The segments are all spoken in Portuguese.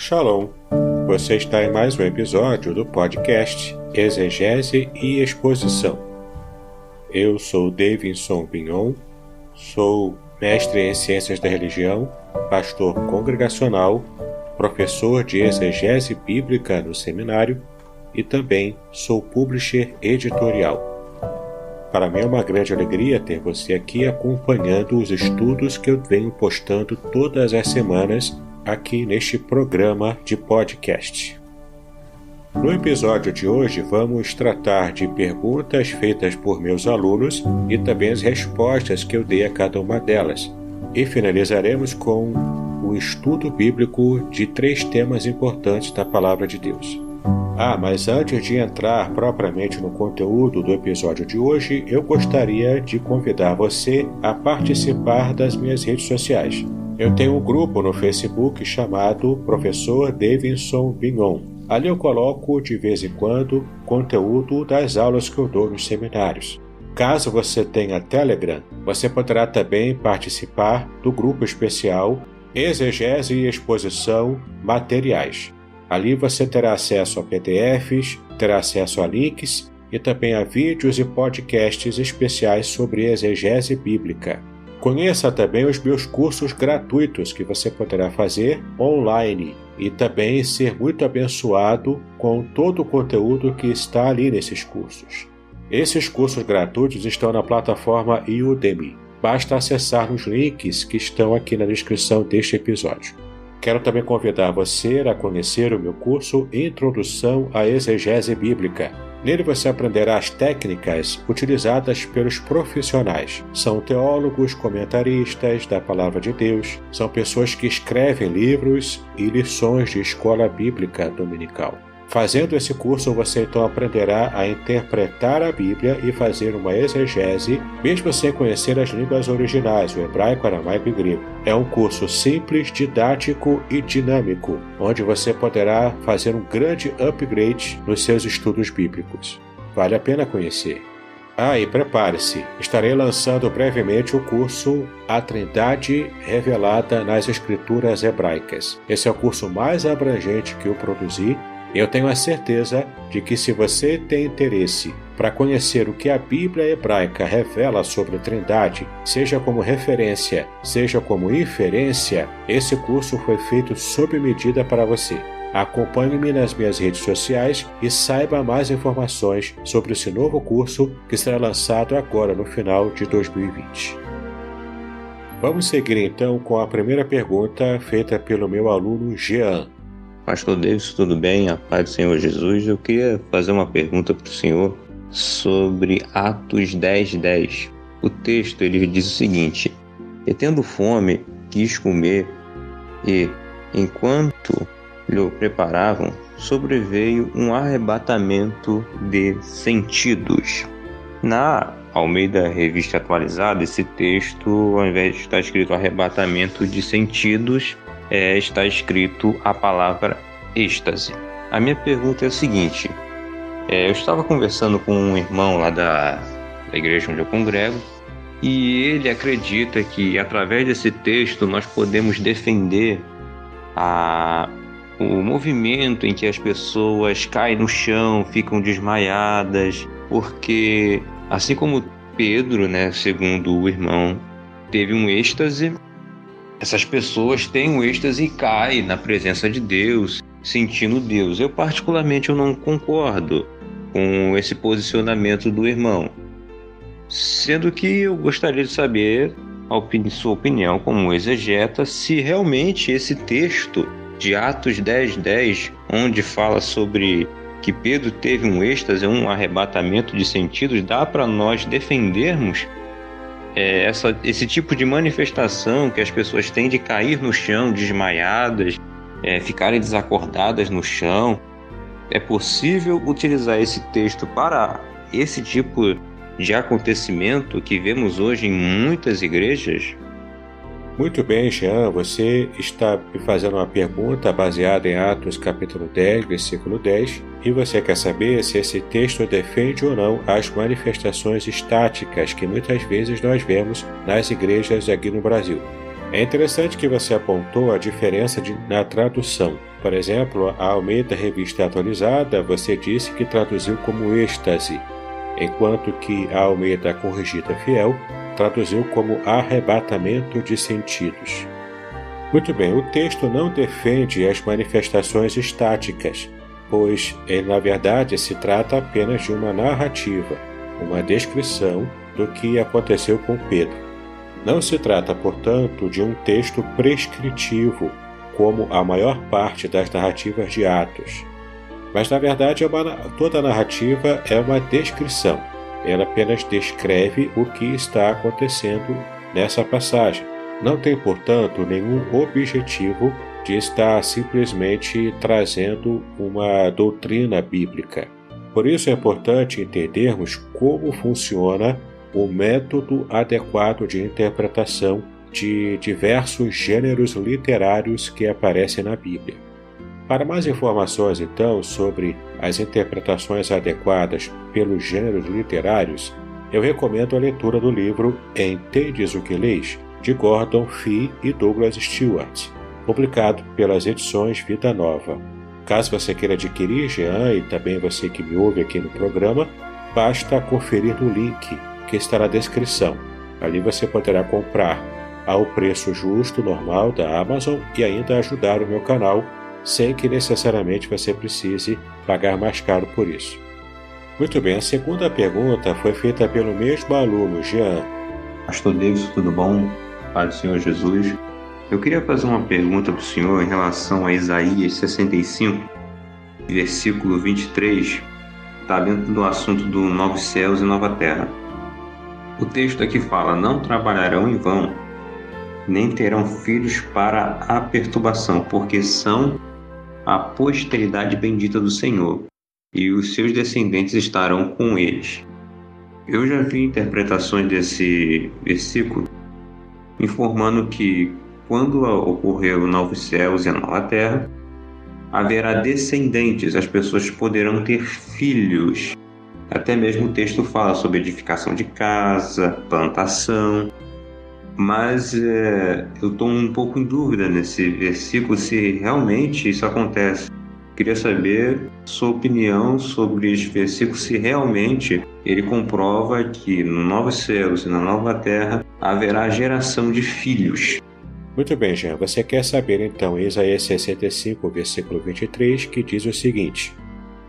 Shalom! Você está em mais um episódio do podcast Exegese e Exposição. Eu sou Davidson Bignon, sou mestre em Ciências da Religião, pastor congregacional, professor de Exegese Bíblica no seminário e também sou publisher editorial. Para mim é uma grande alegria ter você aqui acompanhando os estudos que eu venho postando todas as semanas aqui neste programa de podcast. No episódio de hoje vamos tratar de perguntas feitas por meus alunos e também as respostas que eu dei a cada uma delas. E finalizaremos com o estudo bíblico de 3 temas importantes da Palavra de Deus. Mas antes de entrar propriamente no conteúdo do episódio de hoje, eu gostaria de convidar você a participar das minhas redes sociais. Eu tenho um grupo no Facebook chamado Professor Davidson Bignon. Ali eu coloco de vez em quando conteúdo das aulas que eu dou nos seminários. Caso você tenha Telegram, você poderá também participar do grupo especial Exegese e Exposição Materiais. Ali você terá acesso a PDFs, terá acesso a links e também a vídeos e podcasts especiais sobre exegese bíblica. Conheça também os meus cursos gratuitos que você poderá fazer online e também ser muito abençoado com todo o conteúdo que está ali nesses cursos. Esses cursos gratuitos estão na plataforma Udemy. Basta acessar os links que estão aqui na descrição deste episódio. Quero também convidar você a conhecer o meu curso Introdução à Exegese Bíblica. Nele você aprenderá as técnicas utilizadas pelos profissionais. São teólogos, comentaristas da Palavra de Deus, são pessoas que escrevem livros e lições de escola bíblica dominical. Fazendo esse curso, você então aprenderá a interpretar a Bíblia e fazer uma exegese, mesmo sem conhecer as línguas originais, o hebraico, aramaico e grego. É um curso simples, didático e dinâmico, onde você poderá fazer um grande upgrade nos seus estudos bíblicos. Vale a pena conhecer. E prepare-se, estarei lançando brevemente o curso A Trindade Revelada nas Escrituras Hebraicas. Esse é o curso mais abrangente que eu produzi. Eu tenho a certeza de que se você tem interesse para conhecer o que a Bíblia hebraica revela sobre a Trindade, seja como referência, seja como inferência, esse curso foi feito sob medida para você. Acompanhe-me nas minhas redes sociais e saiba mais informações sobre esse novo curso que será lançado agora no final de 2020. Vamos seguir então com a primeira pergunta feita pelo meu aluno Jean. Pastor Davidson, tudo bem? A paz do Senhor Jesus. Eu queria fazer uma pergunta para o senhor sobre Atos 10:10. O texto ele diz o seguinte: E tendo fome, quis comer, e, enquanto lhe preparavam, sobreveio um arrebatamento de sentidos. Na Almeida Revista Atualizada, esse texto, ao invés de estar escrito arrebatamento de sentidos, está escrito a palavra êxtase. A minha pergunta é a seguinte: eu estava conversando com um irmão lá da igreja onde eu congrego, e ele acredita que através desse texto nós podemos defender o movimento em que as pessoas caem no chão, ficam desmaiadas, porque assim como Pedro, segundo o irmão, teve um êxtase, essas pessoas têm um êxtase e caem na presença de Deus, sentindo Deus. Eu particularmente não concordo com esse posicionamento do irmão, sendo que eu gostaria de saber sua opinião como exegeta, se realmente esse texto de Atos 10:10, onde fala sobre que Pedro teve um êxtase, um arrebatamento de sentidos, dá para nós defendermos esse tipo de manifestação que as pessoas têm de cair no chão desmaiadas, ficarem desacordadas no chão. É possível utilizar esse texto para esse tipo de acontecimento que vemos hoje em muitas igrejas? Muito bem, Jean, você está me fazendo uma pergunta baseada em Atos capítulo 10, versículo 10, e você quer saber se esse texto defende ou não as manifestações estáticas que muitas vezes nós vemos nas igrejas aqui no Brasil. É interessante que você apontou a diferença na tradução. Por exemplo, a Almeida Revista Atualizada, você disse que traduziu como êxtase, enquanto que a Almeida Corrigida Fiel traduziu como arrebatamento de sentidos. Muito bem, o texto não defende as manifestações estáticas, pois, na verdade, se trata apenas de uma narrativa, uma descrição do que aconteceu com Pedro. Não se trata, portanto, de um texto prescritivo, como a maior parte das narrativas de Atos. Mas, na verdade, toda a narrativa é uma descrição. Ela apenas descreve o que está acontecendo nessa passagem. Não tem, portanto, nenhum objetivo de estar simplesmente trazendo uma doutrina bíblica. Por isso é importante entendermos como funciona o método adequado de interpretação de diversos gêneros literários que aparecem na Bíblia. Para mais informações, então, sobre as interpretações adequadas pelos gêneros literários, eu recomendo a leitura do livro Entendes o que Lês, de Gordon Fee e Douglas Stewart, publicado pelas edições Vida Nova. Caso você queira adquirir, Jean, e também você que me ouve aqui no programa, basta conferir no link que está na descrição. Ali você poderá comprar ao preço justo, normal da Amazon e ainda ajudar o meu canal, sem que necessariamente você precise pagar mais caro por isso. Muito bem, a segunda pergunta foi feita pelo mesmo aluno, Jean. Pastor Davis, tudo bom? Pai do Senhor Jesus. Eu queria fazer uma pergunta para o senhor em relação a Isaías 65, versículo 23, está dentro do assunto do novos céus e nova terra. O texto aqui fala: não trabalharão em vão, nem terão filhos para a perturbação, porque são a posteridade bendita do Senhor, e os seus descendentes estarão com eles. Eu já vi interpretações desse versículo informando que quando ocorrer os novos céus e a nova terra, haverá descendentes, as pessoas poderão ter filhos. Até mesmo o texto fala sobre edificação de casa, plantação. Mas eu estou um pouco em dúvida nesse versículo se realmente isso acontece. Queria saber sua opinião sobre esse versículo, se realmente ele comprova que no novos céus e na nova terra haverá geração de filhos. Muito bem, Jean. Você quer saber então Isaías 65, versículo 23, que diz o seguinte: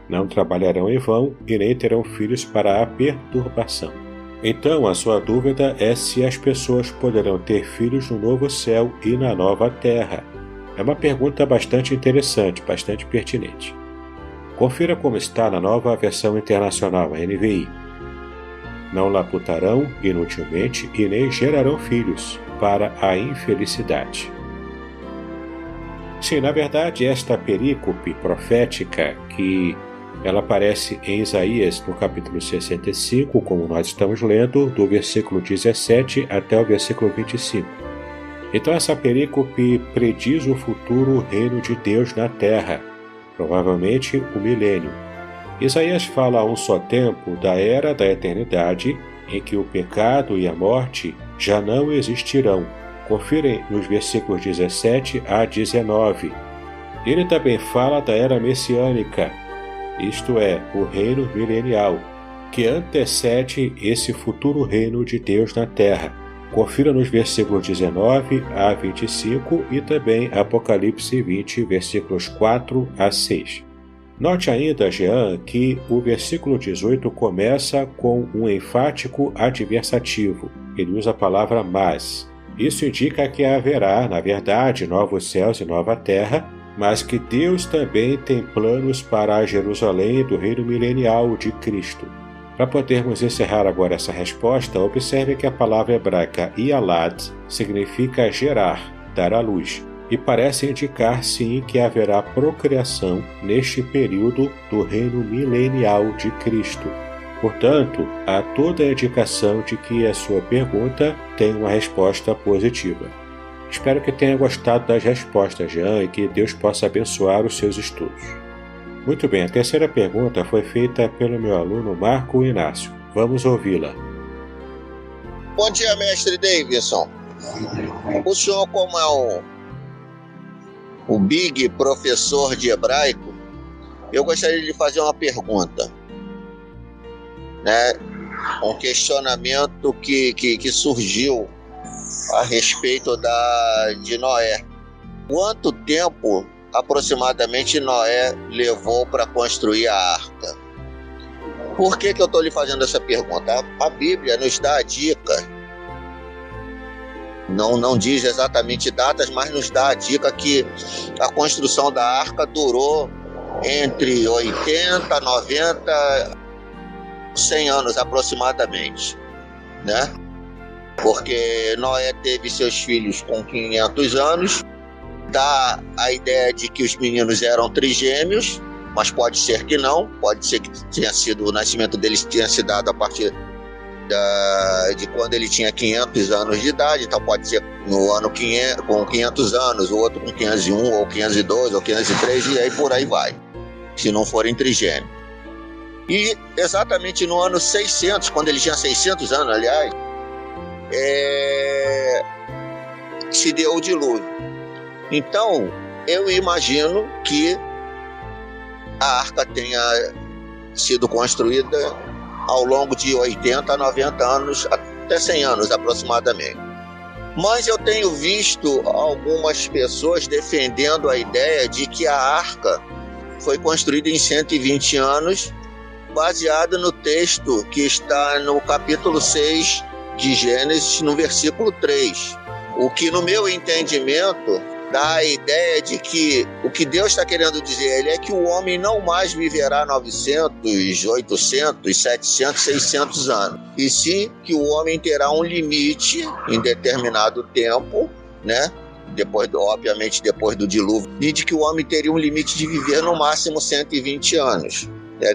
não trabalharão em vão e nem terão filhos para a perturbação. Então, a sua dúvida é se as pessoas poderão ter filhos no novo céu e na nova terra. É uma pergunta bastante interessante, bastante pertinente. Confira como está na nova versão internacional, a NVI. Não labutarão inutilmente e nem gerarão filhos para a infelicidade. Sim, na verdade, esta perícope profética que ela aparece em Isaías no capítulo 65, como nós estamos lendo, do versículo 17 até o versículo 25. Então essa perícope prediz o futuro reino de Deus na terra, provavelmente o milênio. Isaías fala a um só tempo da era da eternidade, em que o pecado e a morte já não existirão. Confirem nos versículos 17 a 19. Ele também fala da era messiânica, isto é, o reino milenial, que antecede esse futuro reino de Deus na terra. Confira nos versículos 19 a 25 e também Apocalipse 20, versículos 4 a 6. Note ainda, Jean, que o versículo 18 começa com um enfático adversativo. Ele usa a palavra mas. Isso indica que haverá, na verdade, novos céus e nova terra, mas que Deus também tem planos para a Jerusalém do reino milenial de Cristo. Para podermos encerrar agora essa resposta, observe que a palavra hebraica Yalad significa gerar, dar à luz, e parece indicar sim que haverá procriação neste período do reino milenial de Cristo. Portanto, há toda a indicação de que a sua pergunta tem uma resposta positiva. Espero que tenha gostado das respostas, Jean, e que Deus possa abençoar os seus estudos. Muito bem, a terceira pergunta foi feita pelo meu aluno Marco Inácio. Vamos ouvi-la. Bom dia, mestre Davidson. O senhor, como é o big professor de hebraico, eu gostaria de fazer uma pergunta, né? Um questionamento que surgiu a respeito de Noé. Quanto tempo aproximadamente Noé levou para construir a arca? Por que eu estou lhe fazendo essa pergunta? A Bíblia nos dá a dica, não diz exatamente datas, mas nos dá a dica que a construção da arca durou entre 80, 90, 100 anos aproximadamente, né? Porque Noé teve seus filhos com 500 anos, dá a ideia de que os meninos eram trigêmeos, mas pode ser que não, pode ser que o nascimento deles tenha se dado a partir de quando ele tinha 500 anos de idade, então pode ser no ano 500, com 500 anos, o outro com 501, ou 502, ou 503, e aí por aí vai, se não forem trigêmeos. E exatamente no ano 600, quando ele tinha 600 anos, aliás, se deu o dilúvio. Então, eu imagino que a arca tenha sido construída ao longo de 80 a 90 anos, até 100 anos aproximadamente. Mas eu tenho visto algumas pessoas defendendo a ideia de que a arca foi construída em 120 anos, baseado no texto que está no capítulo 6 de Gênesis, no versículo 3. O que, no meu entendimento, dá a ideia de que o que Deus está querendo dizer é que o homem não mais viverá 900, 800, 700, 600 anos. E sim que o homem terá um limite em determinado tempo, né? Obviamente depois do dilúvio, e de que o homem teria um limite de viver no máximo 120 anos.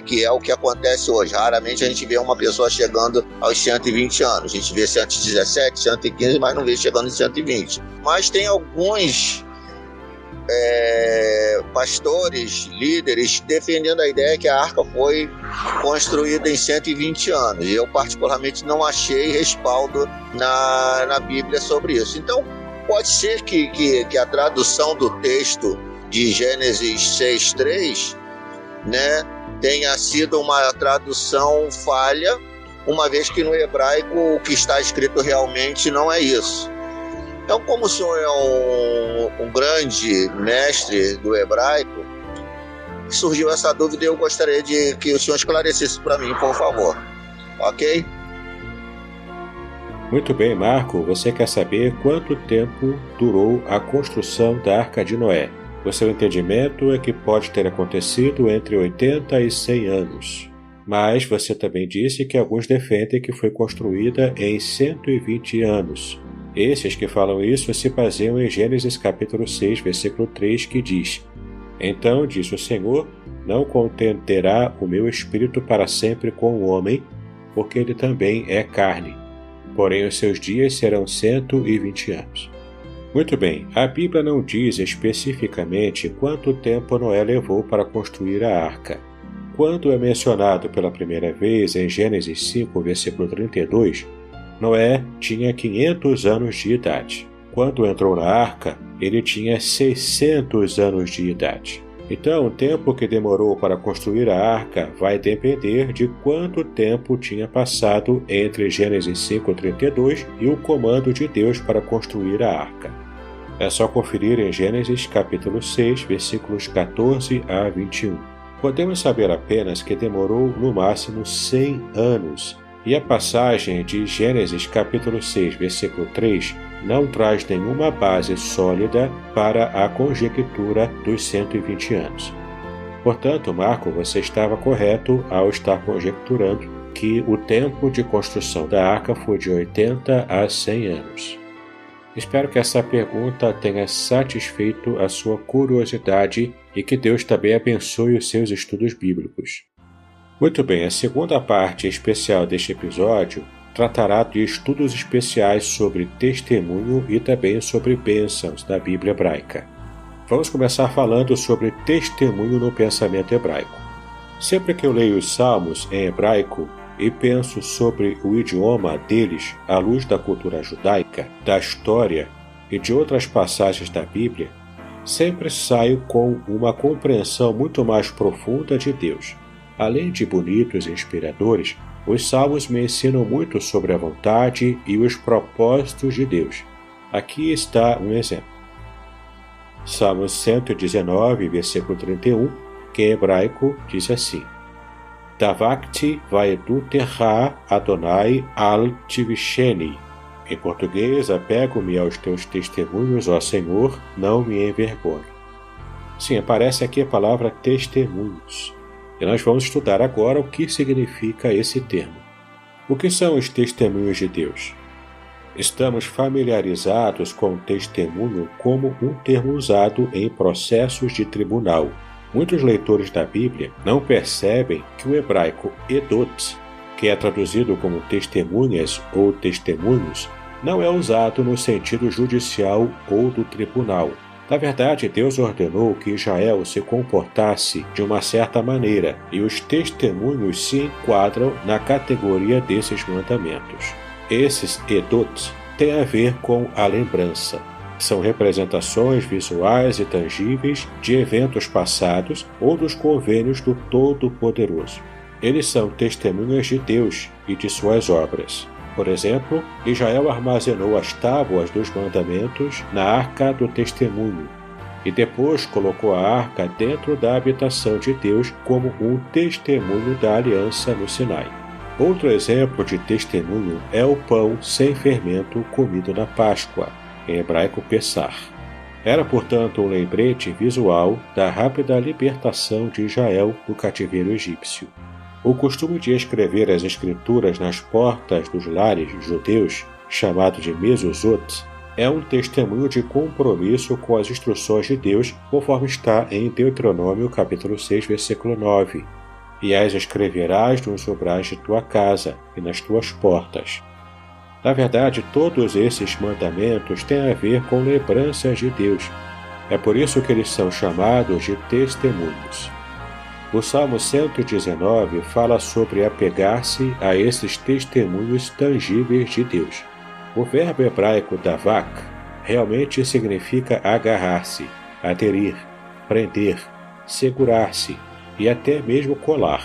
Que é o que acontece hoje. Raramente a gente vê uma pessoa chegando aos 120 anos. A gente vê 117, 115, mas não vê chegando em 120. Mas tem alguns pastores, líderes, defendendo a ideia que a arca foi construída em 120 anos. E eu particularmente não achei respaldo na Bíblia sobre isso. Então, pode ser que a tradução do texto de Gênesis 6:3, né, tenha sido uma tradução falha, uma vez que no hebraico o que está escrito realmente não é isso. Então, como o senhor é um grande mestre do hebraico, surgiu essa dúvida e eu gostaria de que o senhor esclarecesse para mim, por favor. Ok? Muito bem, Marco. Você quer saber quanto tempo durou a construção da Arca de Noé? O seu entendimento é que pode ter acontecido entre 80 e 100 anos. Mas você também disse que alguns defendem que foi construída em 120 anos. Esses que falam isso se baseiam em Gênesis capítulo 6, versículo 3, que diz: Então disse o Senhor, não contenderá o meu espírito para sempre com o homem, porque ele também é carne. Porém os seus dias serão 120 anos. Muito bem, a Bíblia não diz especificamente quanto tempo Noé levou para construir a arca. Quando é mencionado pela primeira vez em Gênesis 5, versículo 32, Noé tinha 500 anos de idade. Quando entrou na arca, ele tinha 600 anos de idade. Então, o tempo que demorou para construir a arca vai depender de quanto tempo tinha passado entre Gênesis 5:32 e o comando de Deus para construir a arca. É só conferir em Gênesis capítulo 6, versículos 14 a 21. Podemos saber apenas que demorou no máximo 100 anos, e a passagem de Gênesis capítulo 6, versículo 3 não traz nenhuma base sólida para a conjectura dos 120 anos. Portanto, Marco, você estava correto ao estar conjecturando que o tempo de construção da arca foi de 80 a 100 anos. Espero que essa pergunta tenha satisfeito a sua curiosidade e que Deus também abençoe os seus estudos bíblicos. Muito bem, a segunda parte especial deste episódio tratará de estudos especiais sobre testemunho e também sobre bênçãos na Bíblia hebraica. Vamos começar falando sobre testemunho no pensamento hebraico. Sempre que eu leio os Salmos em hebraico e penso sobre o idioma deles à luz da cultura judaica, da história e de outras passagens da Bíblia, sempre saio com uma compreensão muito mais profunda de Deus. Além de bonitos e inspiradores, os salmos me ensinam muito sobre a vontade e os propósitos de Deus. Aqui está um exemplo. Salmo 119, versículo 31, que em hebraico diz assim: Davakti vaeduterha Adonai al-tivisheni. Em português, apego-me aos teus testemunhos, ó Senhor, não me envergonhe. Sim, aparece aqui a palavra testemunhos. E nós vamos estudar agora o que significa esse termo. O que são os testemunhos de Deus? Estamos familiarizados com o testemunho como um termo usado em processos de tribunal. Muitos leitores da Bíblia não percebem que o hebraico edot, que é traduzido como testemunhas ou testemunhos, não é usado no sentido judicial ou do tribunal. Na verdade, Deus ordenou que Israel se comportasse de uma certa maneira, e os testemunhos se enquadram na categoria desses mandamentos. Esses edot têm a ver com a lembrança. São representações visuais e tangíveis de eventos passados ou dos convênios do Todo-Poderoso. Eles são testemunhas de Deus e de suas obras. Por exemplo, Israel armazenou as tábuas dos mandamentos na Arca do Testemunho e depois colocou a arca dentro da habitação de Deus como um testemunho da aliança no Sinai. Outro exemplo de testemunho é o pão sem fermento comido na Páscoa, em hebraico Pessar. Era, portanto, um lembrete visual da rápida libertação de Israel do cativeiro egípcio. O costume de escrever as escrituras nas portas dos lares judeus, chamado de mezuzot, é um testemunho de compromisso com as instruções de Deus, conforme está em Deuteronômio capítulo 6, versículo 9. E as escreverás nos umbrais de tua casa e nas tuas portas. Na verdade, todos esses mandamentos têm a ver com lembranças de Deus. É por isso que eles são chamados de testemunhos. O Salmo 119 fala sobre apegar-se a esses testemunhos tangíveis de Deus. O verbo hebraico davak realmente significa agarrar-se, aderir, prender, segurar-se e até mesmo colar.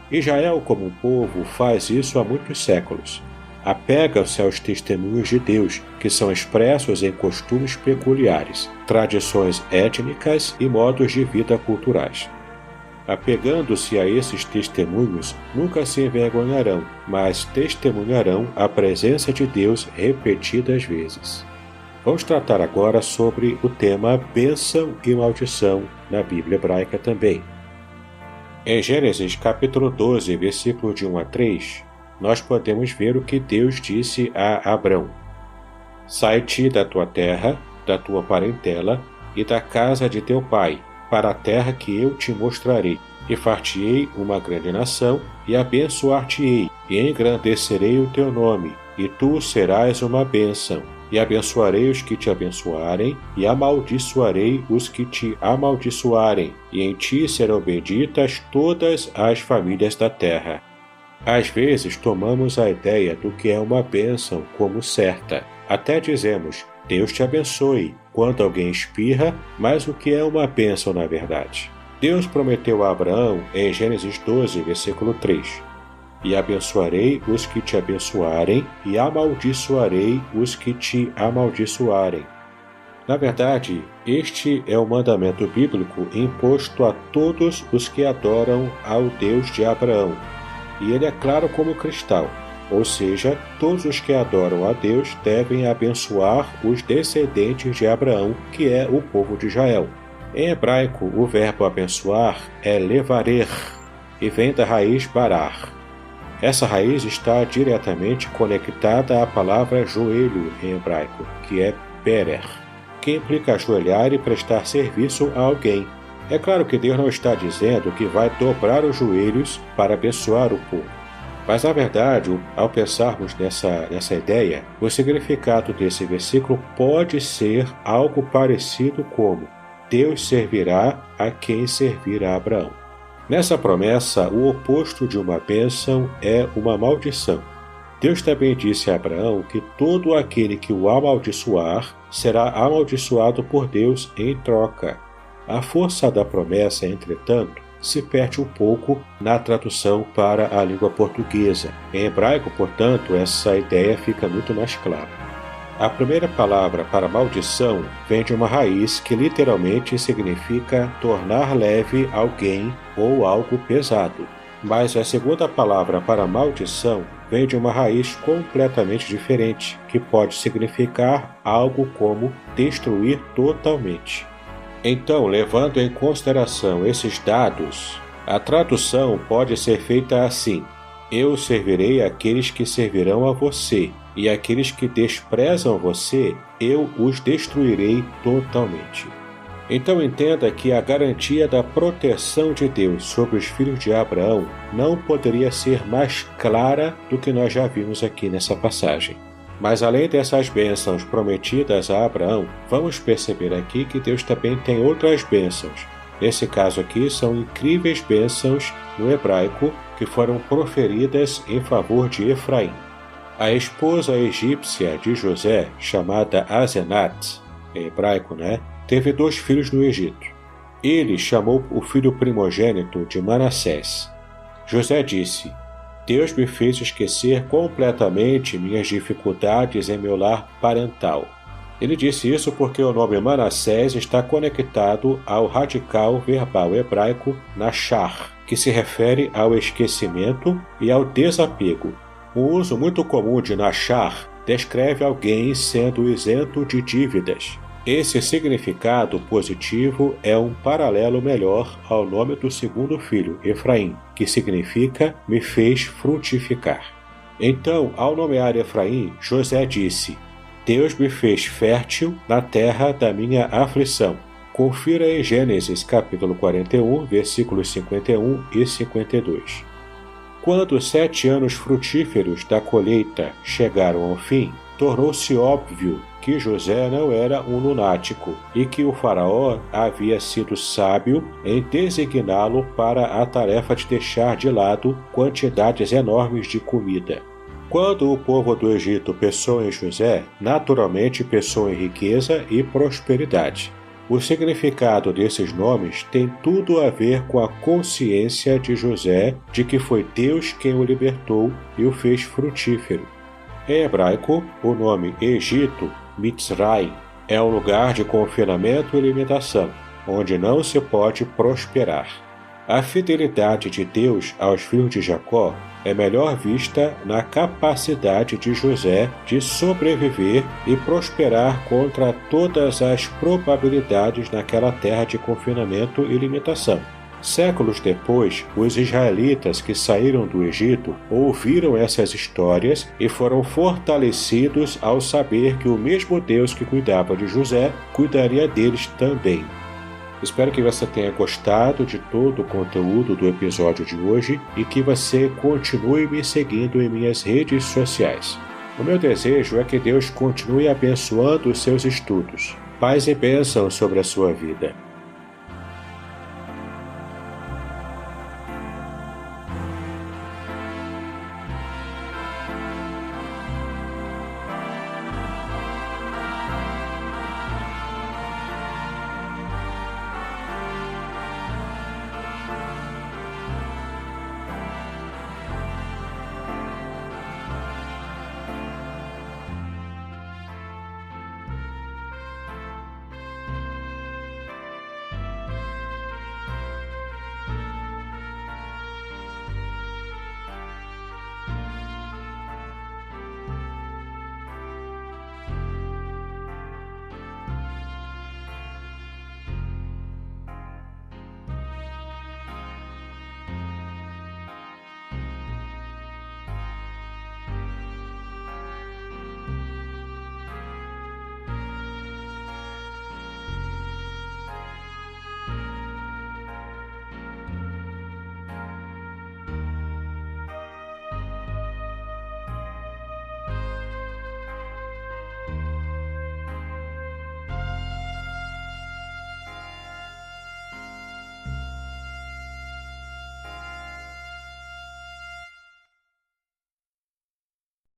Israel, como um povo, faz isso há muitos séculos. Apega-se aos testemunhos de Deus, que são expressos em costumes peculiares, tradições étnicas e modos de vida culturais. Apegando-se a esses testemunhos, nunca se envergonharão, mas testemunharão a presença de Deus repetidas vezes. Vamos tratar agora sobre o tema bênção e maldição na Bíblia hebraica também. Em Gênesis capítulo 12, versículos de 1 a 3, nós podemos ver o que Deus disse a Abrão: Sai-te da tua terra, da tua parentela e da casa de teu pai, para a terra que eu te mostrarei, e far-te-ei uma grande nação, e abençoar-te-ei, e engrandecerei o teu nome, e tu serás uma bênção, e abençoarei os que te abençoarem, e amaldiçoarei os que te amaldiçoarem, e em ti serão benditas todas as famílias da terra. Às vezes tomamos a ideia do que é uma bênção como certa. Até dizemos, Deus te abençoe, quando alguém espirra, mas o que é uma bênção na verdade? Deus prometeu a Abraão em Gênesis 12, versículo 3, e abençoarei os que te abençoarem, e amaldiçoarei os que te amaldiçoarem. Na verdade, este é o mandamento bíblico imposto a todos os que adoram ao Deus de Abraão, e ele é claro como cristal. Ou seja, todos os que adoram a Deus devem abençoar os descendentes de Abraão, que é o povo de Israel. Em hebraico, o verbo abençoar é levarer, e vem da raiz barar. Essa raiz está diretamente conectada à palavra joelho em hebraico, que é berer, que implica ajoelhar e prestar serviço a alguém. É claro que Deus não está dizendo que vai dobrar os joelhos para abençoar o povo. Mas, na verdade, ao pensarmos nessa ideia, o significado desse versículo pode ser algo parecido como Deus servirá a quem servir a Abraão. Nessa promessa, o oposto de uma bênção é uma maldição. Deus também disse a Abraão que todo aquele que o amaldiçoar será amaldiçoado por Deus em troca. A força da promessa, entretanto, se perde um pouco na tradução para a língua portuguesa. Em hebraico, portanto, essa ideia fica muito mais clara. A primeira palavra para maldição vem de uma raiz que literalmente significa tornar leve alguém ou algo pesado. Mas a segunda palavra para maldição vem de uma raiz completamente diferente, que pode significar algo como destruir totalmente. Então, levando em consideração esses dados, a tradução pode ser feita assim: eu servirei aqueles que servirão a você, e aqueles que desprezam você, eu os destruirei totalmente. Então entenda que a garantia da proteção de Deus sobre os filhos de Abraão não poderia ser mais clara do que nós já vimos aqui nessa passagem. Mas além dessas bênçãos prometidas a Abraão, vamos perceber aqui que Deus também tem outras bênçãos. Nesse caso aqui, são incríveis bênçãos no hebraico que foram proferidas em favor de Efraim. A esposa egípcia de José, chamada Asenat, em hebraico, teve 2 filhos no Egito. Ele chamou o filho primogênito de Manassés. José disse: Deus me fez esquecer completamente minhas dificuldades em meu lar parental. Ele disse isso porque o nome Manassés está conectado ao radical verbal hebraico nachar, que se refere ao esquecimento e ao desapego. O uso muito comum de nachar descreve alguém sendo isento de dívidas. Esse significado positivo é um paralelo melhor ao nome do segundo filho, Efraim, que significa me fez frutificar. Então, ao nomear Efraim, José disse: Deus me fez fértil na terra da minha aflição. Confira em Gênesis capítulo 41, versículos 51 e 52. Quando os 7 anos frutíferos da colheita chegaram ao fim, tornou-se óbvio que José não era um lunático e que o faraó havia sido sábio em designá-lo para a tarefa de deixar de lado quantidades enormes de comida. Quando o povo do Egito pensou em José, naturalmente pensou em riqueza e prosperidade. O significado desses nomes tem tudo a ver com a consciência de José de que foi Deus quem o libertou e o fez frutífero. Em hebraico, o nome Egito, Mitzray, é um lugar de confinamento e limitação, onde não se pode prosperar. A fidelidade de Deus aos filhos de Jacó é melhor vista na capacidade de José de sobreviver e prosperar contra todas as probabilidades naquela terra de confinamento e limitação. Séculos depois, os israelitas que saíram do Egito ouviram essas histórias e foram fortalecidos ao saber que o mesmo Deus que cuidava de José cuidaria deles também. Espero que você tenha gostado de todo o conteúdo do episódio de hoje e que você continue me seguindo em minhas redes sociais. O meu desejo é que Deus continue abençoando os seus estudos. Paz e bênção sobre a sua vida.